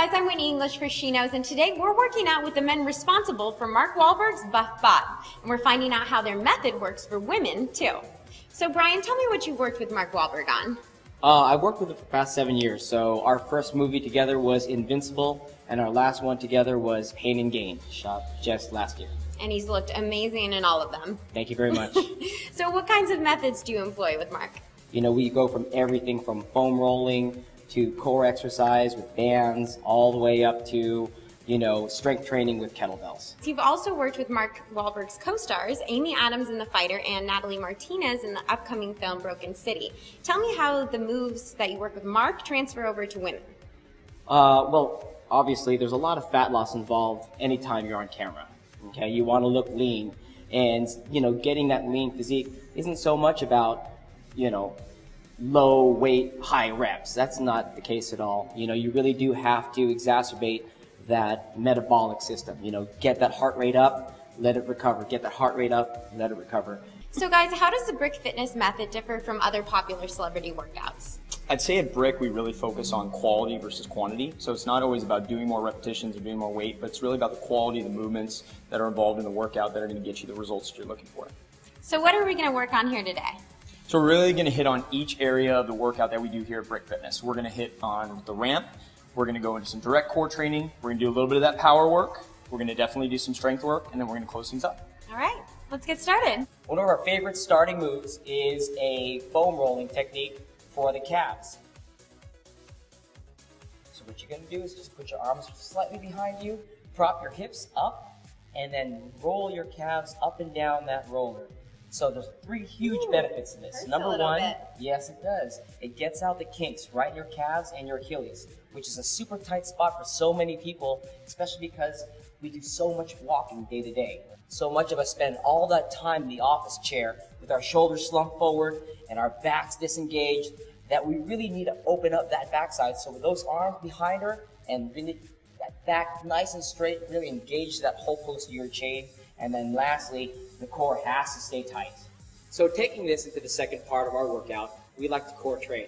guys, I'm Whitney English for She Knows, and today we're working out with the men responsible for Mark Wahlberg's buff bod, and we're finding out how their method works for women too. So Brian, tell me what you worked with Mark Wahlberg on. I worked with him for the past 7 years. So our first movie together was Invincible, and our last one together was Pain and Gain, shot just last year. And he's looked amazing in all of them. Thank you very much. So what kinds of methods do you employ with Mark? You know, we go from everything from foam rolling to core exercise with bands, all the way up to, you know, strength training with kettlebells. You've also worked with Mark Wahlberg's co-stars, Amy Adams in The Fighter and Natalie Martinez in the upcoming film Broken City. Tell me how the moves that you work with Mark transfer over to women. Well, obviously there's a lot of fat loss involved anytime you're on camera. Okay, you want to look lean, and, you know, getting that lean physique isn't so much about, you know, low weight, high reps. That's not the case at all. You know, you really do have to exacerbate that metabolic system. You know, get that heart rate up, let it recover. Get that heart rate up, let it recover. So guys, how does the Brik Fitness method differ from other popular celebrity workouts? I'd say at Brik we really focus on quality versus quantity. So it's not always about doing more repetitions or doing more weight, but it's really about the quality of the movements that are involved in the workout that are going to get you the results that you're looking for. So what are we going to work on here today? So we're really going to hit on each area of the workout that we do here at Brik Fitness. We're going to hit on the ramp. We're going to go into some direct core training. We're going to do a little bit of that power work. We're going to definitely do some strength work, and then we're going to close things up. All right, let's get started. One of our favorite starting moves is a foam rolling technique for the calves. So what you're going to do is just put your arms slightly behind you, prop your hips up, and then roll your calves up and down that roller. So there's 3 huge benefits to this. Number one, yes it does. It gets out the kinks right in your calves and your Achilles, which is a super tight spot for so many people, especially because we do so much walking day to day. So much of us spend all that time in the office chair with our shoulders slumped forward and our backs disengaged, that we really need to open up that backside. So with those arms behind her and really that back nice and straight, really engage that whole posterior chain. And then lastly, the core has to stay tight. So taking this into the second part of our workout, we like to core train.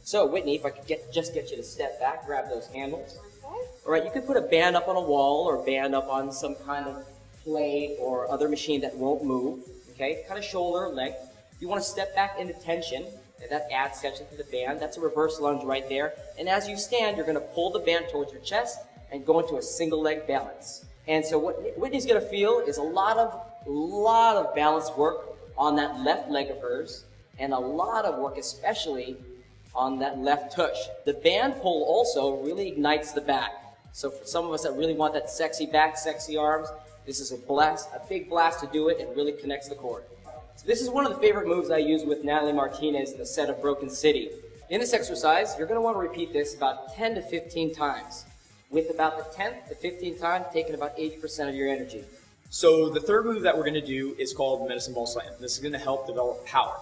So Whitney, if I could just get you to step back, grab those handles. Okay. All right, you could put a band up on a wall or a band up on some kind of plate or other machine that won't move. Okay, kind of shoulder length. You want to step back into tension, and that adds tension to the band. That's a reverse lunge right there. And as you stand, you're going to pull the band towards your chest and go into a single leg balance. And so what Whitney's going to feel is a lot of balance work on that left leg of hers, and a lot of work especially on that left tush. The band pull also really ignites the back. So for some of us that really want that sexy back, sexy arms, this is a blast, a big blast to do it, and really connects the core. So this is one of the favorite moves I use with Natalie Martinez in the set of Broken City. In this exercise, you're going to want to repeat this about 10 to 15 times. With about the 10th to 15th time, taking about 80% of your energy. So the third move that we're going to do is called medicine ball slam. This is going to help develop power.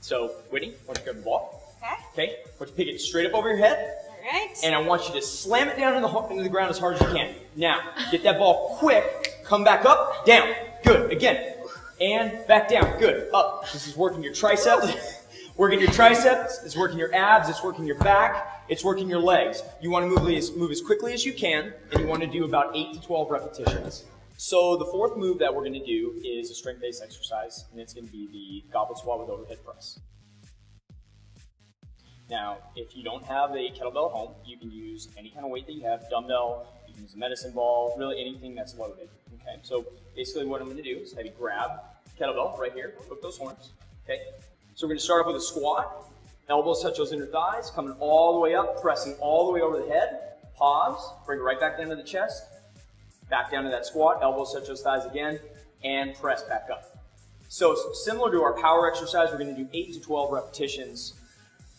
So Whitney, why don't you grab the ball? Okay. Okay, I want you to pick it straight up over your head. All right. And I want you to slam it down into the ground as hard as you can. Now, get that ball quick, come back up, down. Good, again. And back down, good, up. This is working your triceps. Working your triceps, it's working your abs, it's working your back, it's working your legs. You want to move as quickly as you can, and you want to do about 8 to 12 repetitions. So the fourth move that we're going to do is a strength-based exercise, and it's going to be the goblet squat with overhead press. Now, if you don't have a kettlebell at home, you can use any kind of weight that you have, dumbbell, you can use a medicine ball, really anything that's loaded. Okay, so basically what I'm going to do is have you grab kettlebell right here, hook those horns. Okay. So we're going to start off with a squat. Elbows touch those inner thighs, coming all the way up, pressing all the way over the head. Pause, bring it right back down to the chest. Back down to that squat, elbows touch those thighs again, and press back up. So similar to our power exercise, we're going to do 8 to 12 repetitions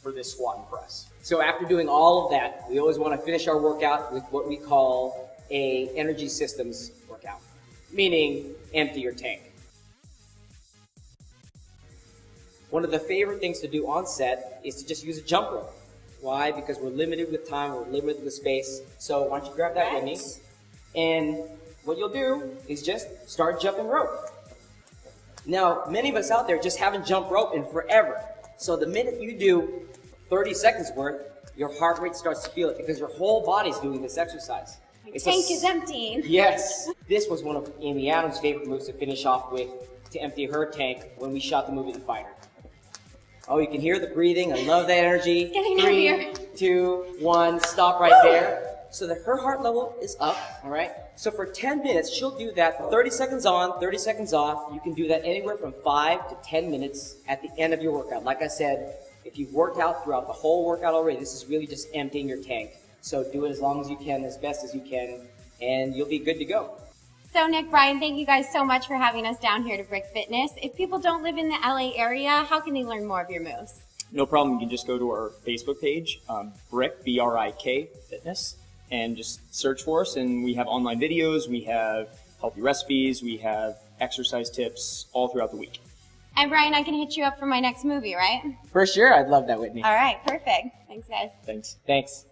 for this squat and press. So after doing all of that, we always want to finish our workout with what we call a energy systems workout, meaning empty your tank. One of the favorite things to do on set is to just use a jump rope. Why? Because we're limited with time, we're limited with space. So why don't you grab that with me? And what you'll do is just start jumping rope. Now, many of us out there just haven't jumped rope in forever. So the minute you do 30 seconds worth, your heart rate starts to feel it because your whole body's doing this exercise. My tank is emptying. Yes. This was one of Amy Adams' favorite moves to finish off with, to empty her tank when we shot the movie The Fighter. Oh, you can hear the breathing. I love that energy. It's getting 3, heavier. 2, 1, stop right there. So that her heart level is up, all right? So for 10 minutes, she'll do that 30 seconds on, 30 seconds off. You can do that anywhere from 5 to 10 minutes at the end of your workout. Like I said, if you've worked out throughout the whole workout already, this is really just emptying your tank. So do it as long as you can, as best as you can, and you'll be good to go. So Nick, Brian, thank you guys so much for having us down here to Brik Fitness. If people don't live in the LA area, how can they learn more of your moves? No problem. You can just go to our Facebook page, Brik, B-R-I-K, Fitness, and just search for us. And we have online videos, we have healthy recipes, we have exercise tips all throughout the week. And Brian, I can hit you up for my next movie, right? For sure, I'd love that, Whitney. All right, perfect. Thanks, guys. Thanks. Thanks.